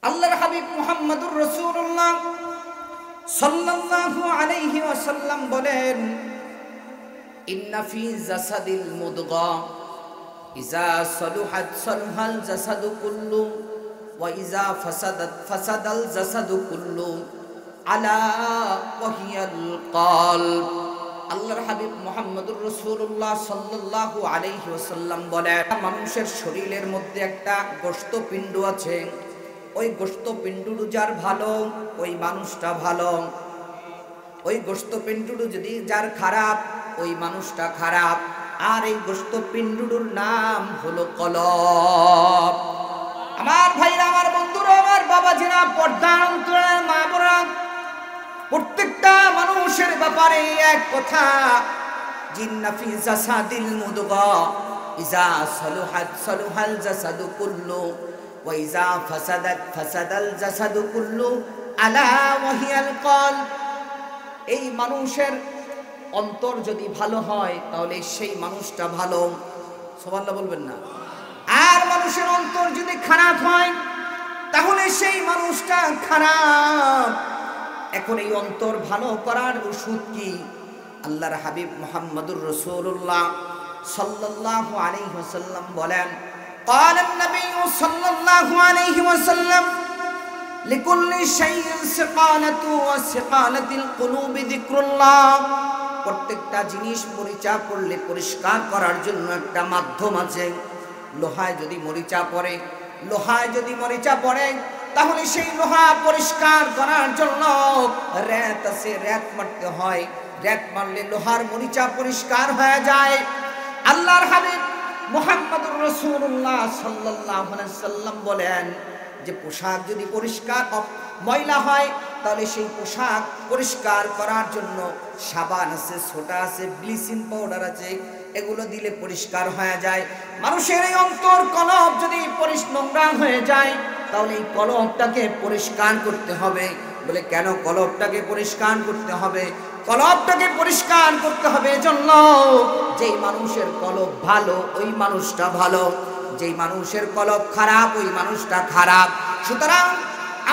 আল্লাহর হাবিব মুহাম্মদুর রাসূলুল্লাহ সাল্লাল্লাহু আলাইহি ওয়াসাল্লাম বলেন, ইন্না ফি জাসাদিল মুদগা ইযা সালুহাত সালুহাল জাসাদু কুল্লু ওয়া ইযা ফাসাদাত ফাসাদাল জাসাদু কুল্লু আলা ওয়া হিয়াল কলব। আল্লাহর হাবিব মুহাম্মদুর রাসূলুল্লাহ সাল্লাল্লাহু আলাইহি ওয়াসাল্লাম বলেন, মানুষের শরীরের মধ্যে একটা গোশতপিণ্ড আছে, ওই গোশতপিণ্ডুর যার ভালো ওই মানুষটা ভালো, ওই গোশতপিণ্ডুর যদি যার খারাপ ওই মানুষটা খারাপ। আর এই গোশতপিণ্ডুর নাম হলো কলব। আমার ভাইরা, আমার বন্ধুরা, আমার বাবাজিরা, পর্দার অন্তরালের মা বোনেরা, প্রত্যেকটা মানুষের ব্যাপারে এক কথা, জিন্না ফি জাসাদিল মুদগা ইযা সালুহাত সালুহাল জাসাদু কুল্লু ওয়া ইযা ফাসাদাত ফাসাদাল জাসাদু কুল্লু আলা ওয়া হিয়াল কলব। এই মানুষের অন্তর যদি ভালো হয় তাহলে সেই মানুষটা ভালো, সুবহানাল্লাহ বলবেন না? আর মানুষের অন্তর যদি খারাপ হয় তাহলে সেই মানুষটা খারাপ। এখন এই অন্তর ভালো করার ওষুধ কি? আল্লাহর হাবিব মুহাম্মদুর রাসূলুল্লাহ সাল্লাল্লাহু আলাইহি ওয়াসাল্লাম বলেন, قال النبي صلى الله عليه وسلم لكل شيء سقالة وسقالة القلوب ذكر الله। প্রত্যেকটা জিনিস মরিচা পড়লে পরিষ্কার করার জন্য একটা মাধ্যম আছে। লোহায় যদি মরিচা পড়ে, লোহায় যদি মরিচা পড়ে তাহলে সেই লোহা পরিষ্কার করার জন্য র‍্যাত আছে, র‍্যাত মারতে হয়। র‍্যাত মারলে লোহার মরিচা পরিষ্কার হয়ে যায়। আল্লাহর হাবিব মুহাম্মদুর রাসূলুল্লাহ সাল্লাল্লাহু আলাইহি ওয়াসাল্লাম বলেন যে পোশাক যদি পরিষ্কার ময়লা হয় তাহলে সেই পোশাক পরিষ্কার করার জন্য সাবান আছে, সোডা আছে, ব্লিচিং পাউডার আছে, এগুলো দিলে পরিষ্কার হয়ে যায়। মানুষের এই অন্তর কলব যদি নোংরা হয়ে যায় তাহলে এই কলবটাকে পরিষ্কার করতে হবে। বলে কেন কলবটাকে পরিষ্কার করতে হবে? কলবটাকে পরিষ্কার করতে হবে এজন্য যেই মানুষের কলব ভালো ওই মানুষটা ভালো, যেই মানুষের কলব খারাপ ওই মানুষটা খারাপ। সুতরাং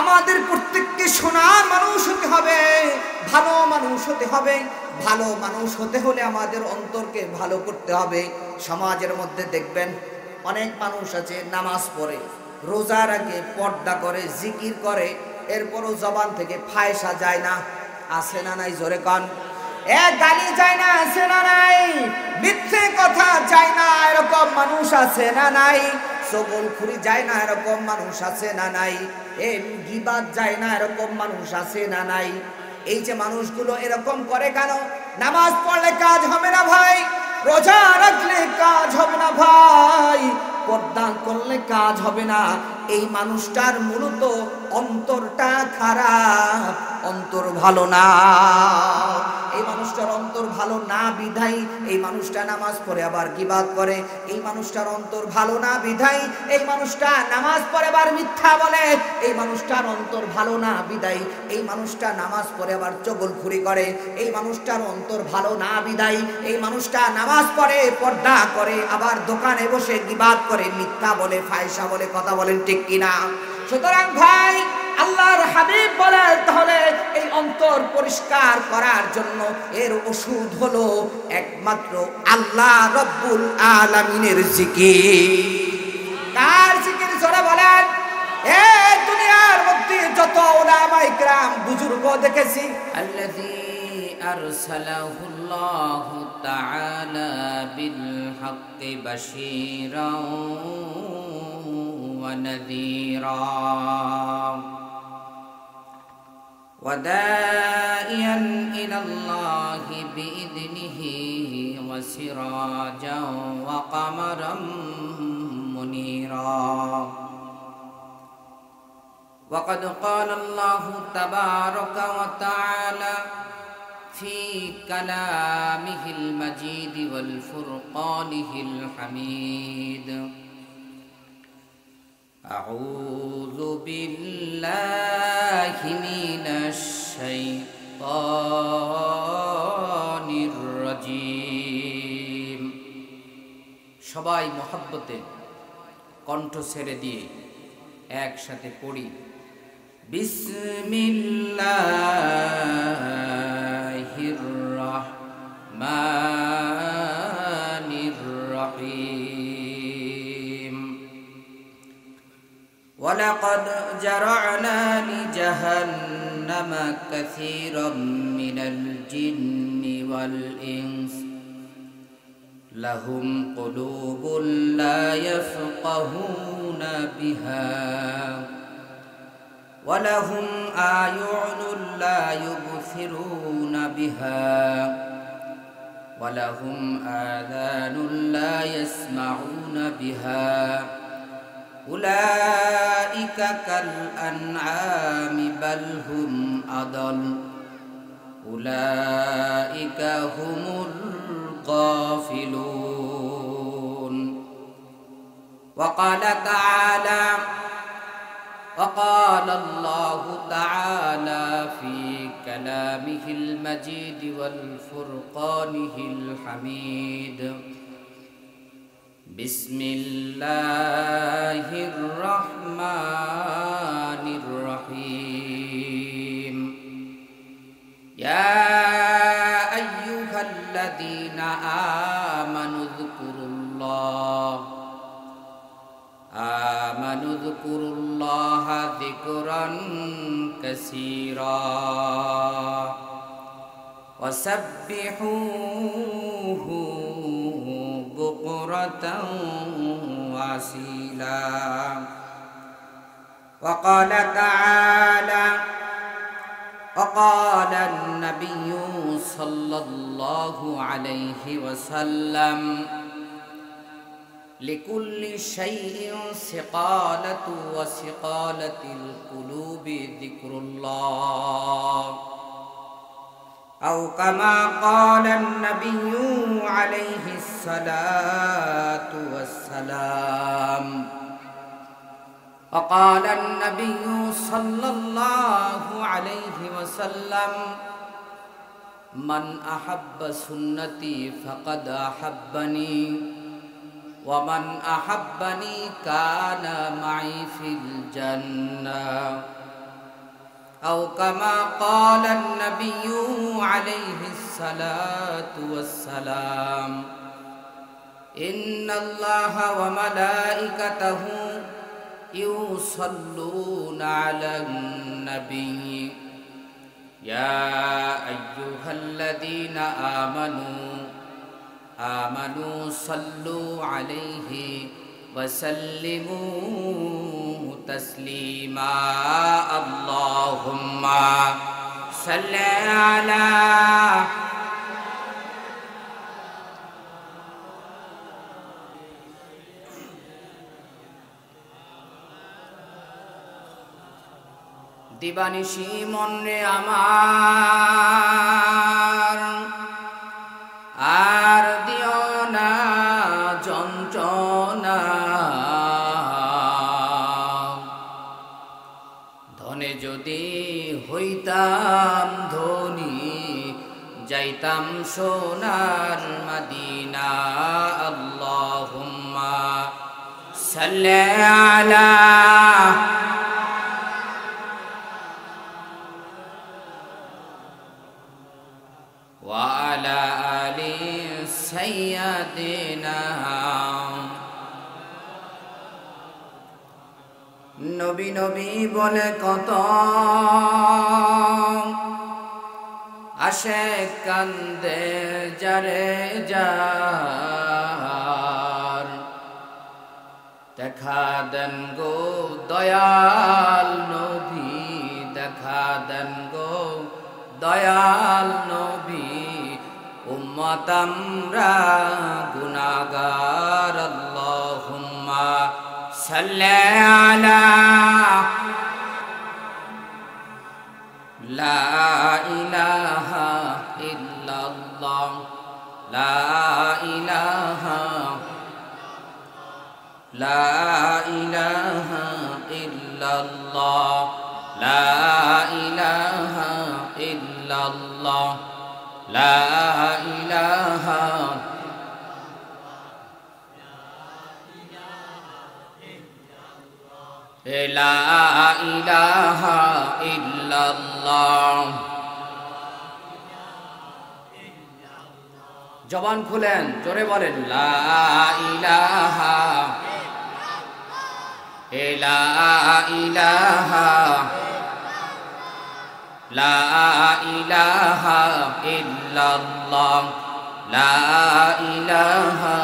আমাদের প্রত্যেককে সোনার মানুষ হতে হবে, ভালো মানুষ হতে হবে। ভালো মানুষ হতে হলে আমাদের অন্তরকে ভালো করতে হবে। সমাজের মধ্যে দেখবেন অনেক মানুষ আছে নামাজ পড়ে, রোজার আগে পর্দা করে, জিকির করে, এরপরও জবান থেকে ফায়সা যায় না। আছে না নাই? জোরে কন। গালি যায় না? আছে না নাই? মিথ্যে কথা যায় না? এরকম মানুষ আছে না নাই? চগলখুরি যায় না? এরকম মানুষ আছে না নাই? গীবাত যায় না? এরকম মানুষ আছে না নাই? এই যে মানুষগুলো এরকম করে কেন? নামাজ পড়লে কাজ হবে না ভাই, রোজা রাখলে কাজ হবে না ভাই, পর্দা করলে কাজ হবে না। এই মানুষটার মূলত অন্তরটা খারাপ, অন্তর ভালো না। এই মানুষটার অন্তর ভালো না বিধাই এই মানুষটা নামাজ পড়ে আবার গীবাত করে। এই মানুষটার অন্তর ভালো না বিধাই এই মানুষটা নামাজ পড়ে আবার মিথ্যা বলে। এই মানুষটার অন্তর ভালো না বিধাই এই মানুষটা নামাজ পড়ে আবার চগলখুরি করে। এই মানুষটার অন্তর ভালো না বিধাই এই মানুষটা নামাজ পড়ে, পর্দা করে, আবার দোকানে বসে গীবাত করে, মিথ্যা বলে, ফায়সা বলে। কথা বলেন ঠিক কিনা? সুতরাং ভাই, আল্লাহর হাবিব বলেন তাহলে এই অন্তর পরিষ্কার করার জন্য এর ওষুধ হলো একমাত্র আল্লাহ রব্বুল আলামিনের জিকির। কার জিকির? জোরে বলেন। এই দুনিয়ার মধ্যে যত উলামায়ে কিরাম বুজুর্গ দেখেছি, আল্লাযী আরসালাহুল্লাহু তাআলা বিল হাক্কি বাশীরাও ওয়া নাযীরা وداعيا إلى الله بإذنه وسراجا وقمرا منيرا وقد قال الله تبارك وتعالى في كلامه المجيد والفرقانه الحميد أعوذ بالله من الشيطان الرجيم। সবাই মহব্বতে কণ্ঠ ছেড়ে দিয়ে একসাথে পড়ি। বিসমিল্লাহির রাহমানির রহিম। ওয়ালাকাদ জারা'না লিজাহান্নামা কাসীরাম মিনাল জিন্নি ওয়াল ইনস লাহুম কুলুবুন লা ইয়াফকাহুনা বিহা ওয়ালাহুম আ'য়ুনুন লা ইউবসিরুনা বিহা ওয়ালাহুম আযানুন লা ইয়াসমাউনা বিহা উলাইকা কাল আনআমি বাল হুম আদাল উলাইকা হুমুল গাফিলুন। وقال تعالى وقال الله تعالى في كلامه المجيد والفرقانه الحميد بسم الله الرحمن الرحيم يا أيها الذين آمنوا اذكروا الله ذكرا كثيرا وسبحوه بكرة وأصيلا. وقال تعالى وقال النبي صلى الله عليه وسلم لكل شيء سقالة وسقالة القلوب ذكر الله أو كما قال النبي عليه الصلاة والسلام. وقال النبي صلى الله عليه وسلم من أحب سنتي فقد أحبني ومن أحبني كان معي في الجنة أو كما قال النبي عليه الصلاة والسلام. إن الله وملائكته يصلون على النبي يا أيها الذين آمنوا صلوا عليه وسلموا تسليما. اللهم صل على দিবানিশি মনে আমার আর দিও না যন্ত্রণা ধনে যদি হইতাম ধনী যাইতাম সোনার মদিনা। আল্লাহুম্মা সাল্লি আলা وعلى آل سيدنا নবী নবী বলে কত আশিক কান্দে যারে যার দেখা দেন গো দয়াল নবী দেখা দেন গো দয়াল নবী উম্মত আমরা গুনাহগার। আল্লাহুম্মা সাল্লি আলা লা ইলাহা ইল্লাল্লাহ লা ইলাহা ইল্লাল্লাহ লা ইলাহা ইল্লাল্লাহ লা ইলাহা লা ইলাহা ইল্লাল্লাহ। জবান খুলেন, জোরে বলেন লা ইলাহা, লা ইলাহা, লা ইলাহা ইল্লাল্লাহ, লা ইলাহা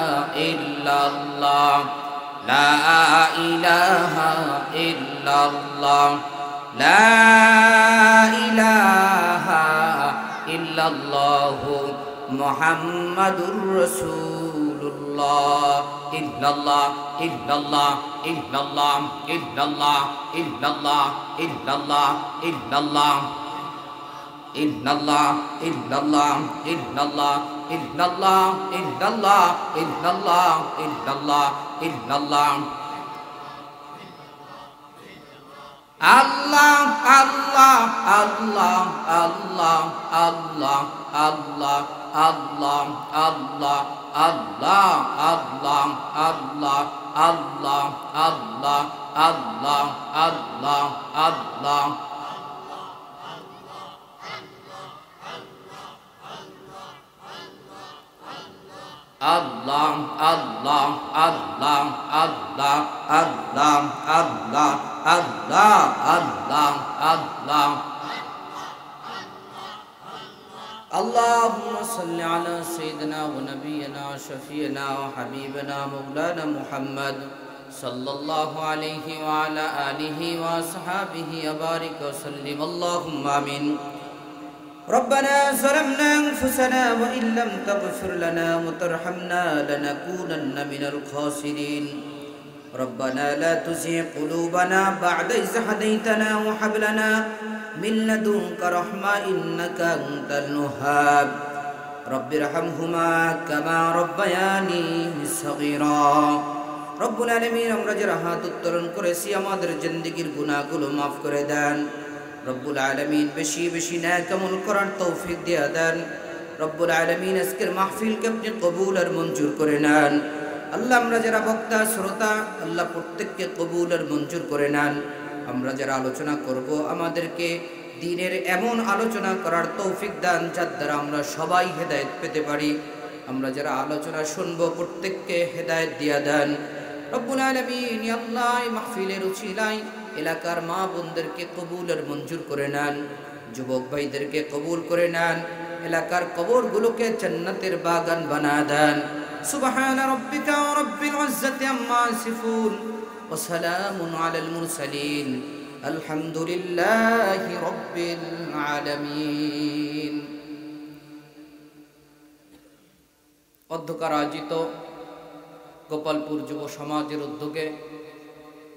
ইল্লাল্লাহ, লা ইলাহা ইল্লাল্লাহ, লা ইলাহা ইল্লাল্লাহ মুহাম্মাদুর রাসূলুল্লাহ। ইল্লাল্লাহ ইল্লাল্লাহ ইল্লাল্লাহ ইল্লাল্লাহ ইল্লাল্লাহ ইল্লাল্লাহ ইল্লাল্লাহ ইল্লাল্লাহ ইল্লাল্লাহ ইল্লাল্লাহ ইল্লাল্লাহ ইল্লাল্লাহ ইল্লাল্লাহ ইল্লাল্লাহ ইল্লাল্লাহ। আল্লাহ আল্লাহ আল্লাহ আল্লাহ আল্লাহ আল্লাহ আল্লাহ আল্লাহ আল্লাহ আল্লাহ আল্লাহ আল্লাহ আল্লাহ আল্লাহ আল্লাহ আল্লাহ। আল্লাহ আল্লাহ আল্লাহ আল্লাহ আল্লাহ আল্লাহ আল্লাহ আল্লাহ আল্লাহ। اللهم صل على سيدنا ونبينا وشفينا وحبيبنا مولانا محمد صلى الله عليه وعلى آله وصحابه وبارك وسلم اللهم آمين. ربنا ظلمنا أنفسنا وإن لم تغفر لنا وترحمنا لنكونن من الخاسرين. ربنا لا تزغ قلوبنا بعد إذ هديتنا وهب لنا من لدنك رحمة إنك أنت الوهاب. رب ارحمهما كما ربياني صغيرا. রব্বুল আলামিন, আমরা যারা হাত উত্তোলন করেছি আমাদের জিন্দেগীর গুনাহগুলো মাফ করে দেন। রব্বুল আলামিন, বেশি বেশি নেক আমল করার তৌফিক দিয়ে দেন। রব্বুল আলামিন, আজকের মাহফিলকে আপনি কবুল আর মঞ্জুর করে নেন। আল্লাহ, আমরা যারা বক্তা শ্রোতা, আল্লাহ প্রত্যেককে কবুল আর মঞ্জুর করে নেন। আমরা যারা আলোচনা করব, আমাদেরকে দ্বীনের এমন আলোচনা করার তৌফিক দান যার দ্বারা আমরা সবাই হেদায়েত পেতে পারি। আমরা যারা আলোচনা শুনবো প্রত্যেককে হেদায়েত দিয়া দেন। রব্বুল আলামিন, ইয়া আল্লাহ, এই মাহফিলের উছিলায় এলাকার মা বোনদেরকে কবুল আর মঞ্জুর করে নেন। যুবক ভাইদেরকে কবুল করে নেন। এলাকার কবরগুলোকে জান্নাতের বাগান বানায় দেন। সুবহান রাব্বিকা রাব্বিল ইজ্জাতি আম্মা ইয়াসিফুন ওয়া সালামুন আলাল মুরসালিন আলহামদুলিল্লাহি রাব্বিল আলামিন। অধ্যকার আয়োজিত গোপালপুর যুব সমাজের উদ্যোগে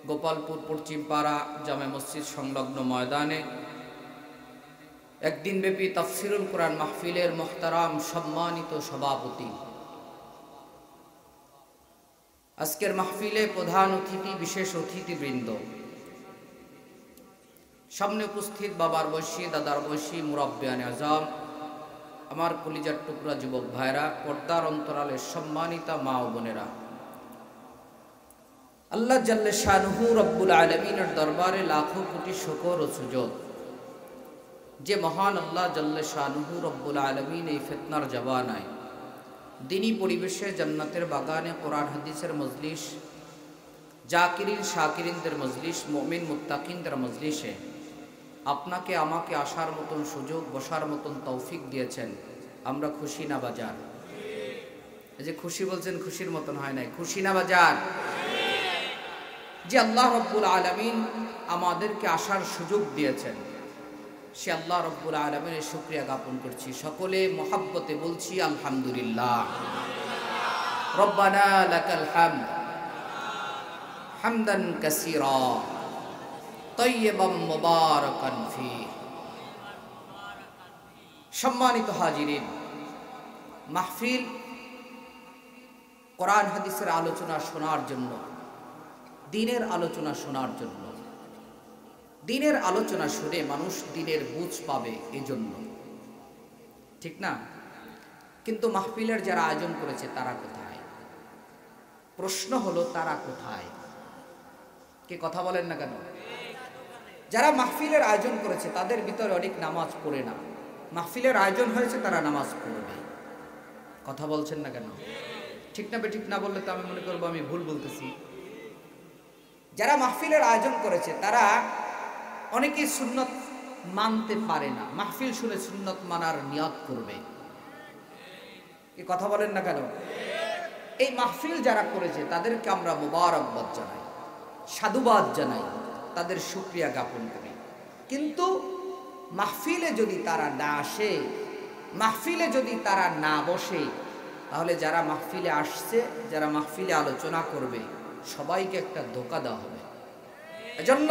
গোপালপুর পশ্চিমপাড়া জামে মসজিদ সংলগ্ন ময়দানে একদিনব্যাপী তাফসিরুল কোরআন মাহফিলের মোহতারাম সম্মানিত সভাপতি, আজকের মাহফিলে প্রধান অতিথি, বিশেষ অতিথিবৃন্দ, সামনে উপস্থিত বাবার বয়সী, দাদার বয়সী মুরাব্বিয়ানে আজম, আমার কলিজার টুকরা যুবক ভাইরা, পর্দার অন্তরালের সম্মানিতা মা ও বোনেরা, আল্লাহ জাল্লে শানুহু রব্বুল আলামিনের দরবারে লাখো কোটি শুকর ও সুজুদ। যে মহান আল্লাহ জাল্লে শানুহু রব্বুল আলামিন এই ফিতনার জামানায় দিনী পরিবেশে জান্নাতের বাগানে কোরআন হাদিসের মজলিস, জাকিরিন শাকিরিনদের মজলিস, মুমিন মুত্তাকিনদের মজলিসে আপনাকে আমাকে আসার মতন সুযোগ, বসার মতন তৌফিক দিয়েছেন। আমরা খুশি না বাজার? এই যে খুশি বলছেন, খুশির মতন হয় নাই, খুশি না বাজার? যে আল্লাহ রব্বুল আলামিন আমাদেরকে আসার সুযোগ দিয়েছেন, সে আল্লাহ রব্বুল আলামিনের শুকরিয়া জ্ঞাপন করছি। সকলে মহাব্বতে বলছি আলহামদুলিল্লাহ। রব্বানা লাকাল হামদ হামদান কাসীরা তাইয়্যিবাম মুবারাকান ফীহ। সম্মানিত হাজিরিন, মাহফিল কোরআন হাদিসের আলোচনা শোনার জন্য, দ্বীনের আলোচনা শোনার জন্য, দ্বীনের আলোচনা শুনে মানুষ দ্বীনের বুঝ পাবে এই জন্য, ঠিক না? কিন্তু মাহফিলের যারা আয়োজন করেছে তারা কোথায়? প্রশ্ন হলো তারা কোথায়? কে কথা বলেন না কেন? যারা মাহফিলের আয়োজন করেছে তাদের ভিতরে অনেক নামাজ পড়ে না। মাহফিলের আয়োজন হয়েছে, তারা নামাজ পড়বে। কথা বলছেন না কেন? ঠিক না ঠিক না বললে তো আমি মনে করবো আমি ভুল বলতেছি। যারা মাহফিলের আয়োজন করেছে তারা অনেকেই সুন্নত মানতে পারে না, মাহফিল শুনে সুন্নত মানার নিয়ত করবে। কি কথা বলেন না কেন? এই মাহফিল যারা করেছে তাদেরকে আমরা মোবারকবাদ জানাই, সাধুবাদ জানাই, তাদের শুকরিয়া জ্ঞাপন করি। কিন্তু মাহফিলে যদি তারা না আসে, মাহফিলে যদি তারা না বসে, তাহলে যারা মাহফিলে আসছে, যারা মাহফিলে আলোচনা করবে, সবাইকে একটা ধোঁকা দেওয়া হবে। এজন্য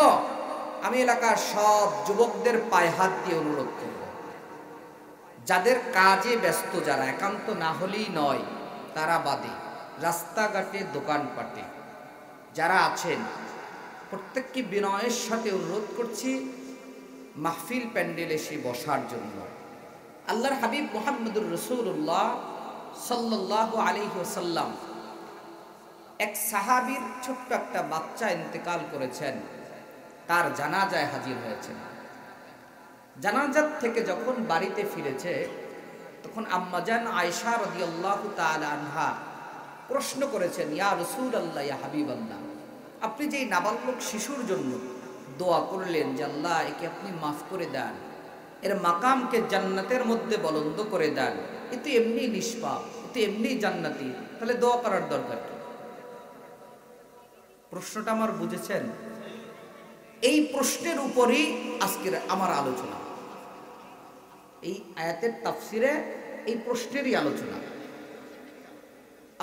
আমি এলাকার সব যুবকদের পায়ে হাত দিয়ে অনুরোধ করব, যাদের কাজে ব্যস্ত, যারা একান্ত না হলেই নয় তারা বাদে, রাস্তাঘাটে দোকানপাটে যারা আছেন, প্রত্যেককে বিনয়ের সাথে অনুরোধ করছি মাহফিল প্যান্ডেলে এসে বসার জন্য। আল্লাহর হাবিব মুহাম্মদুর রাসূলুল্লাহ সাল্লাল্লাহু আলাইহি ওয়াসাল্লাম, এক সাহাবীর ছোট্ট একটা বাচ্চা ইন্তেকাল করেছেন, তার জানাজায় হাজির হয়েছেন। জানাজাত থেকে যখন বাড়িতে ফিরেছে, তখন আম্মাজান আয়েশা রাদিয়াল্লাহু তাআলা আনহা প্রশ্ন করেছেন, ইয়া রাসূলুল্লাহ, ইয়া হাবিবাল্লাহ, আপনি যে নাবালক শিশুর জন্য দোয়া করলেন যে আল্লাহ একে আপনি মাফ করে দেন, এর মাকামকে জান্নাতের মধ্যে বলন্দ করে দেন, এ তো এমনি নিষ্পাপ, এ তো এমনি জান্নাতি, তাহলে দোয়া করার দরকার কি? প্রশ্নটা আমার বুঝেছেন? এই প্রশ্নের উপরই আজকের আমার আলোচনা। এই আয়াতের তাফসিরে এই প্রশ্নেরই আলোচনা।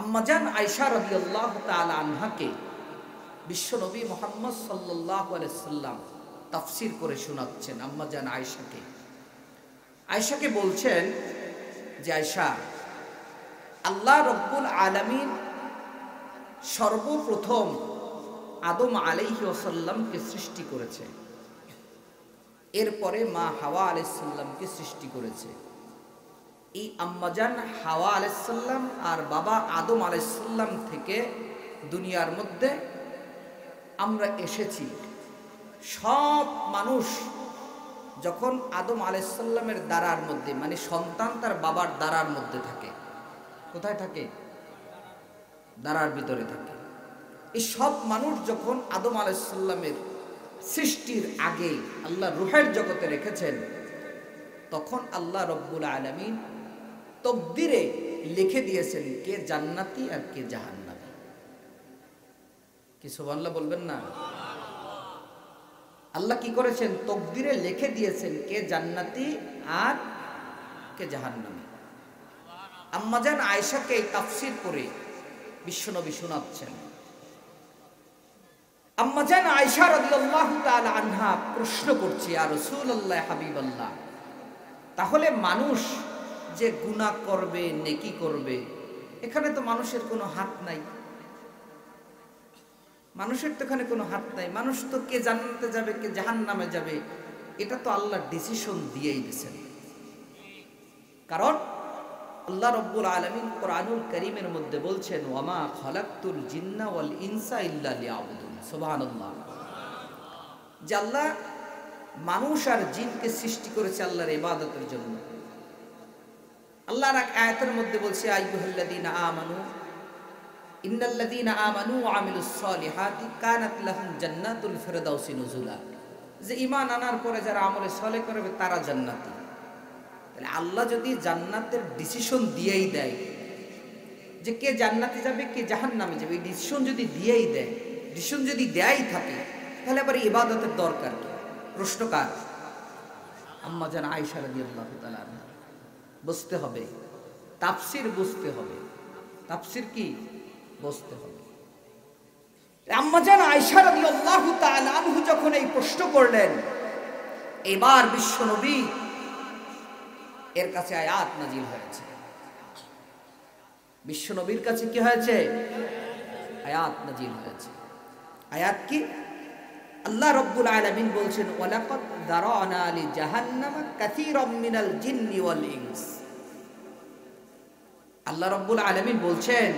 আম্মাজান আয়েশা রাদিয়াল্লাহু তাআলা আনহাকে বিশ্বনবী মুহাম্মদ সাল্লাল্লাহু আলাইহি সাল্লাম তাফসির করে শোনাচ্ছেন। আম্মাজান আয়েশাকে বলছেন যে, আয়েশা, আল্লাহ রব্বুল আলামিন সর্বপ্রথম আদম আলাইহি ওয়াসাল্লামকে সৃষ্টি করেছে, এরপরে মা হাওয়া আলাইহিস সালামকে সৃষ্টি করেছে। এই আম্মাজান হাওয়া আলাইহিস সালাম আর বাবা আদম আলাইহিস সালাম থেকে দুনিয়ার মধ্যে আমরা এসেছি। সব মানুষ যখন আদম আলাইহিস সালামের দাঁড়ার মধ্যে, মানে সন্তান তার বাবার দাঁড়ার মধ্যে থাকে, কোথায় থাকে? দাঁড়ার ভিতরে থাকে। এই সব মানুষ যখন আদম আলাইহিস সালামের সৃষ্টির আগে আল্লাহ রূহের জগতে রেখেছেন, তখন আল্লাহ রব্বুল আলামিন তকদিরে লিখে দিয়েছেন কে জান্নাতি আর কে জাহান্নামী। কি সুবহানাল্লাহ বলবেন না? আল্লাহ কি করেছেন? তকদিরে লিখে দিয়েছেন কে জান্নাতি আর কে জাহান্নামী। আম্মাজান আয়েশাকে এই তাফসীর করে বিশ্বনবী শোনাচ্ছেন। আম্মাজান আয়েশা রাদিয়াল্লাহু তাআলা আনহা প্রশ্ন করছে, ইয়া রাসূলুল্লাহ, হাবিবাল্লাহ, তাহলে মানুষ যে গুনাহ করবে, নেকি করবে, এখানে তো মানুষের কোনো হাত নাই। মানুষের তো এখানে কোনো হাত নাই। মানুষ তো কে জান্নাতে যাবে কে জাহান্নামে যাবে, এটা তো আল্লাহ ডিসিশন দিয়েই দিয়েছেন। কারণ আল্লাহ রব্বুল আলামিন কোরআনুল কারীমের মধ্যে বলছেন, ওয়ামা খালাকতুল জিন্না ওয়াল ইনসা ইল্লা লিয়াবুদুন। সুবহানাল্লাহ। যে আল্লাহ মানুষ আর জিনকে সৃষ্টি করেছে আল্লাহর ইবাদতের জন্য। আল্লাহর এক আয়াতের মধ্যে বলছে, আইয়ুহাল্লাযীনা আমানু ইন্নাল্লাযীনা আমানু ওয়া আমিলুস সালিহাতি কানাত লাহুম জান্নাতুল ফিরদাউসি নুজুলা। যে ঈমান আনার পরে যারা আমলে সালেহ করবে তারা জান্নাতি। তাহলে আল্লাহ যদি জান্নাতের ডিসিশন দিয়েই দেয় যে কে জান্নাতে যাবে কে জাহান্নামে যাবে, এই ডিসিশন যদি দিয়েই দেয়, ডিসিশন যদি দেয়াই থাকে, তাহলে আবার ইবাদতের দরকার কি? প্রশ্ন কার? আম্মাজান আয়েশা রাদিয়াল্লাহু তাআলা আনহা। বুঝতে হবে, তাফসীর বুঝতে হবে। তাফসীর কি? বুঝতে হবে। আম্মাজান আয়েশা রাদিয়াল্লাহু তাআলা আনহা যখন এই প্রশ্ন করলেন, এবার বিশ্বনবী এর কাছে আয়াত নাজিল হয়েছে। বিশ্বনবীর কাছে কি হয়েছে? আয়াত নাজিল হয়েছে। আয়াত কি? আল্লাহ রব্বুল আলামিন বলছেন, ওয়ালাকাদ দারানা লি জাহান্নামা কাসীরাম মিনাল জিন্নি ওয়াল ইনস। আল্লাহ রব্বুল আলামিন বলছেন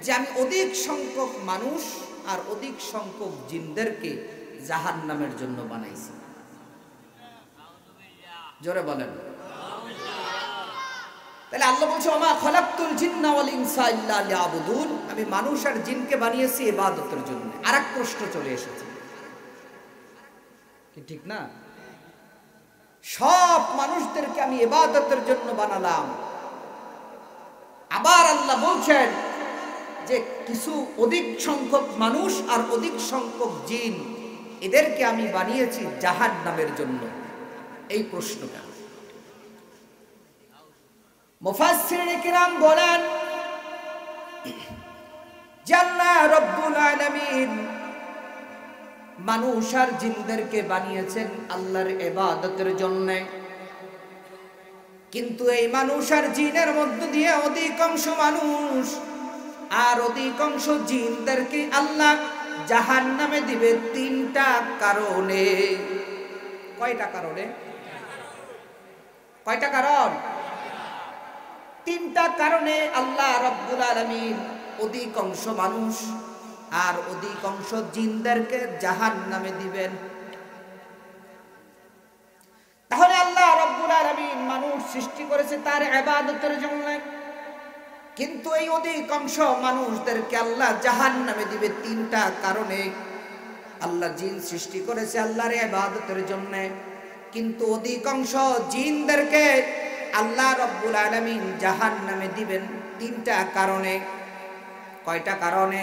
যে আমি অধিক সংখ্যক মানুষ আর অধিক সংখ্যক জিনদেরকে জাহান্নামের জন্য বানাইছি। জোরে বলেন। তাহলে আল্লাহ বলছে ওমা খালাকতুল জিন্না ওয়াল ইনসা ইল্লা লিয়াবুদুন, আমি মানুষ আর জিনকে বানিয়েছি ইবাদতের জন্য। আরেক প্রশ্ন চলে এসেছে, কি ঠিক না? সব মানুষদেরকে আমি ইবাদতের জন্য বানালাম, আবার আল্লাহ বলছেন যে কিছু অধিক সংখ্যক মানুষ আর অধিক সংখ্যক জিন এদেরকে আমি বানিয়েছি জাহান্নামের জন্য। এই প্রশ্নটা মুফাসসিরিনে কিরাম বলেন যে আল্লাহ রাব্বুল আলামিন মানুষ আর জিনদেরকে বানিয়েছেন আল্লাহর ইবাদতের জন্য, কিন্তু এই মানুষ আর জিনের মধ্য দিয়ে অধিকাংশ মানুষ আর অধিকাংশ জিনদেরকে আল্লাহ জাহান্নামে দিবে তিনটা কারণে। কয়টা কারণে? কয়টা কারণ? তিনটা কারণে আল্লাহ রাব্বুল আলামিন অধিকাংশ মানুষ আর অধিকাংশ জিনদেরকে জাহান্নামে দিবেন। তাহলে আল্লাহ রাব্বুল আলামিন মানুষ সৃষ্টি করেছে তার ইবাদতের জন্য, কিন্তু এই অধিকাংশ মানুষদেরকে আল্লাহ জাহান্নামে দিবে তিনটা কারণে। আল্লাহ জিন সৃষ্টি করেছে আল্লাহর ইবাদতের জন্য, কিন্তু অধিকাংশ জিনদেরকে আল্লাহ রাব্বুল আলামিন জাহান্নামে দিবেন তিনটা কারণে। কয়টা কারণে?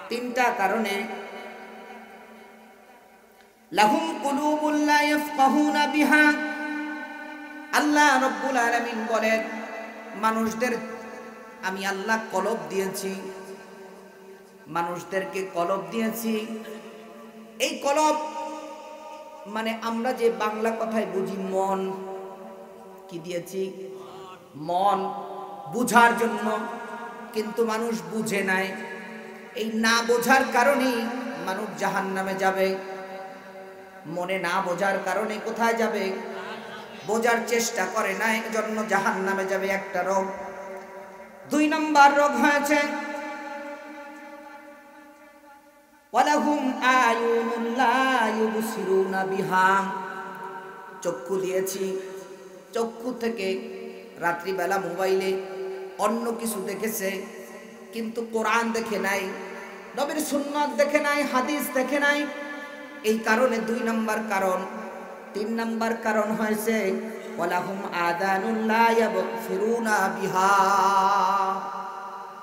তিনটা কারণে। লাহুম কুলুবুল লা ইয়াফকাহুনা বিহা, আল্লাহ রাব্বুল আলামিন বলেন মানুষদের আমি আল্লাহ কলব দিয়েছি, মানুষদেরকে কলব দিয়েছি। এই কলব মানে আমরা যে বাংলা কথায় বুঝি মন, কি দিয়েছি? মন, বুঝার জন্য, কিন্তু মানুষ বুঝে নাই। এই না বোঝার কারণেই মানুষ জাহান্নামে যাবে। মনে না বোঝার কারণে কোথায় যাবে? বোঝার চেষ্টা করে না, এজন্য জাহান্নামে যাবে। একটা রোগ। দুই নাম্বার রোগ হয়েছে ওয়ালাহুম আয়ুনুন লা ইউবসিরুনা বিহা, চক্ষু দিয়েছি, চক্ষু থেকে রাত্রিবেলা মোবাইলে অন্য কিছু দেখেছে, কিন্তু কোরআন দেখে নাই, নবীর সুন্নাত দেখে নাই, হাদিস দেখে নাই। এই কারণে দুই নাম্বার কারণ। তিন নাম্বার কারণ হয়েছে ওয়ালাহুম আযানুন লা ইয়াবসিরুনা বিহা,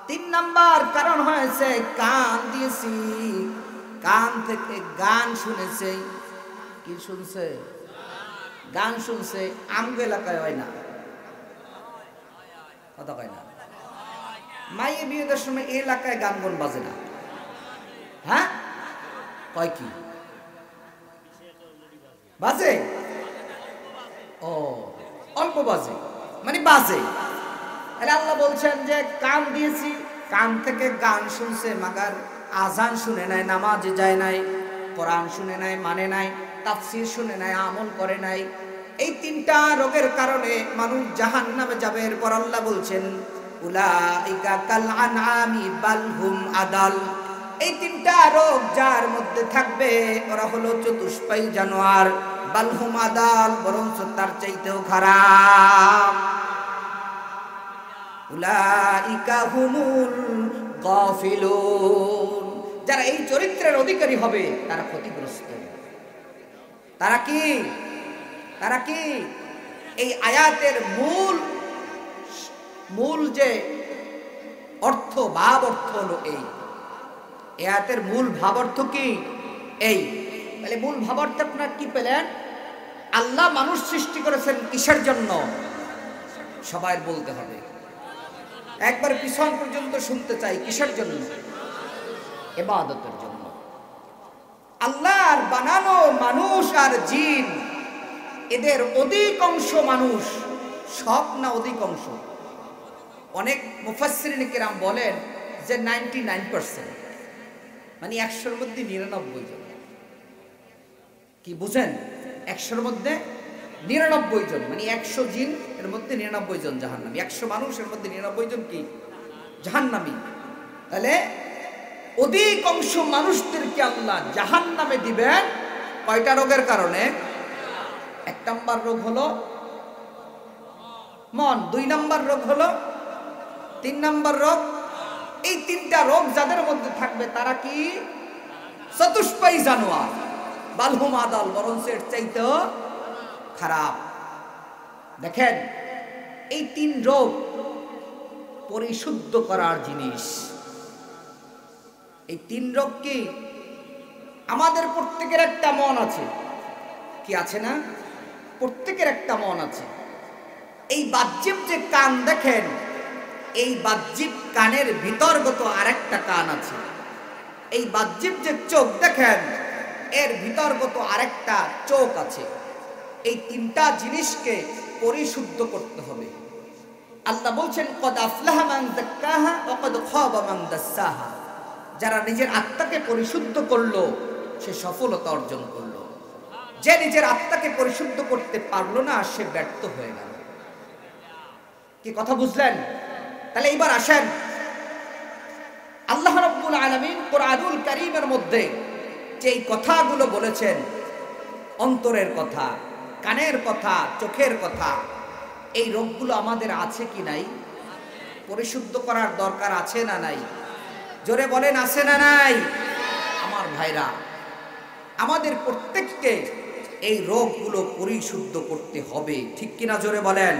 তিন নাম্বার কারণ হয়েছে কান দিয়েছি, কান থেকে গান শুনেছে। কি শুনছে? গান শুনছে। আমগো এলাকায় হয় না, কথা কয় না। মাইয়ে বিয়েদের সময় এই এলাকায় গান গান বাজে না। হ্যাঁ, কয় কি বাজে? ও, অল্প বাজে, মানে বাজে। আরে আল্লাহ বলছেন যে কান দিয়েছি, কান থেকে গান শুনছে, মাগার আজান শুনে নাই, নামাজে যায় নাই, কোরআন শুনে নাই, মানে নাই, তাফসীর শুনে নাই, আমল করে নাই। এই তিনটা রোগের কারণে মানুষ জাহান্নামে যাবে। এরপর আল্লাহ বলছেন উলাইকা কাল আনআমি বাল হুম আদাল, এই তিনটা রোগ যার মধ্যে থাকবে ওরা হলো চতুষ্পায়ী জানোয়ার। বাল হুম আদাল, বরং তার চাইতেও খারাপ। উলাইকা হুমুল গাফিলুন, যারা এই চরিত্রের অধিকারী হবে তারা ক্ষতিগ্রস্ত। তারা কি? তারা কি? এই আয়াতের মূল যে অর্থ, ভাব অর্থ হলো এই আয়াতের মূল ভাব অর্থ কি? এই। তাহলে মূল ভাব অর্থ আপনারা কি পেলেন? আল্লাহ মানুষ সৃষ্টি করেছেন কিসের জন্য? সবাই বলতে হবে, একবার পিছন পর্যন্ত শুনতে চাই। কিসের জন্য? ইবাদতের জন্য। আল্লাহর বানানো মানুষ আর জিন, এদের অধিকাংশ মানুষ, সব না অধিকাংশ, অনেক মুফাসসিরিনে কিরাম বলেন যে 99%, মানে 100-র মধ্যে 99 জন। কি বুঝেন? 100-র মধ্যে 99 জন, মানে 100 জিন এর মধ্যে 99 জন জাহান্নামী। 100 মানুষের মধ্যে 99 জন কি? জাহান্নামী। তাহলে অধিকাংশ মানুষদেরকে আল্লাহ জাহান্নামে দিবেন কয়টা রোগের কারণে? এক নাম্বার রোগ হলো মন, 2 নাম্বার রোগ হলো, 3 নাম্বার রোগ। এই 3টা রোগ যাদের মধ্যে থাকবে তারা কি চতুষ্পায়ী জানোয়ার, বালহুম আদাল, বরং এর চাইতেও খারাপ। দেখেন, এই 3 রোগ পরিশুদ্ধ করার জিনিস। এই 3 রোগ কি? আমাদের প্রত্যেকের একটা মন আছে, কি আছে না? প্রত্যেকের একটা মন আছে। এই বাহ্যিক যে কান দেখেন, এই বাহ্যিক কানের ভিতরগত আরেকটা কান আছে। এই বাহ্যিক যে চোখ দেখেন, এর ভিতরগত আরেকটা চোখ আছে। এই 3টা জিনিসকে পরিশুদ্ধ করতে হবে। আল্লাহ বলছেন, কদ আফলাহা মান যাক্কাহা ওয়া কদ খাবা মান দাসসাহা। যারা নিজের আত্মাকে পরিশুদ্ধ করলো সে সফলতা অর্জন করলো। যে নিজের আত্মাকে পরিশুদ্ধ করতে পারলো না সে ব্যর্থ হয়ে গেল। কি কথা বুঝলেন? তাহলে এবার আসেন, আল্লাহ রাব্বুল আলামিন কোরআনুল কারীমের মধ্যে যেই কথাগুলো বলেছেন, অন্তরের কথা, কানের কথা, চোখের কথা, এই রোগগুলো আমাদের আছে কি নাই? পরিশুদ্ধ করার দরকার আছে না নাই? জোরে বলেন, আছে না নাই? আমার ভাইরা, আমাদের প্রত্যেককে এই রোগগুলো পরিশুদ্ধ করতে হবে, ঠিক কিনা? জোরে বলেন।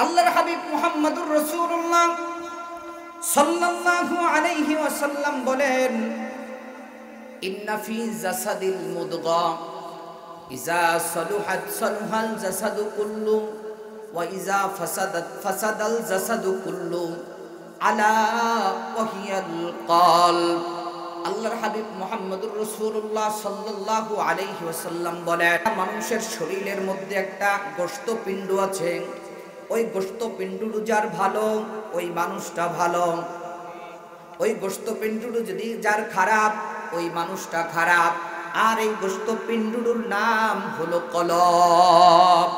আল্লাহর হাবিব মুহাম্মদুর রাসূলুল্লাহ সাল্লাল্লাহু আলাইহি ওয়াসাল্লাম বলেন, ইন্না ফি জাসাদিল মুদগা ইযা সালুহাত সালুহাল জাসাদু কুল্লু ওয়া ইযা ফাসাদাত ফাসাদাল জাসাদু কুল্লু আলা ওয়া হিয়াল কলব। আল্লাহর হাবিব মুহাম্মদুর রাসূলুল্লাহ সাল্লাল্লাহু আলাইহি ওয়াসাল্লাম বলেন, মানুষের শরীরের মধ্যে একটা গোশতপিণ্ড আছে। ওই গোশতপিণ্ডুর যার ভালো, ওই মানুষটা ভালো। ওই গোশতপিণ্ডুর যদি যার খারাপ, ওই মানুষটা খারাপ। আর এই গোশতপিণ্ডুর নাম হলো কলব।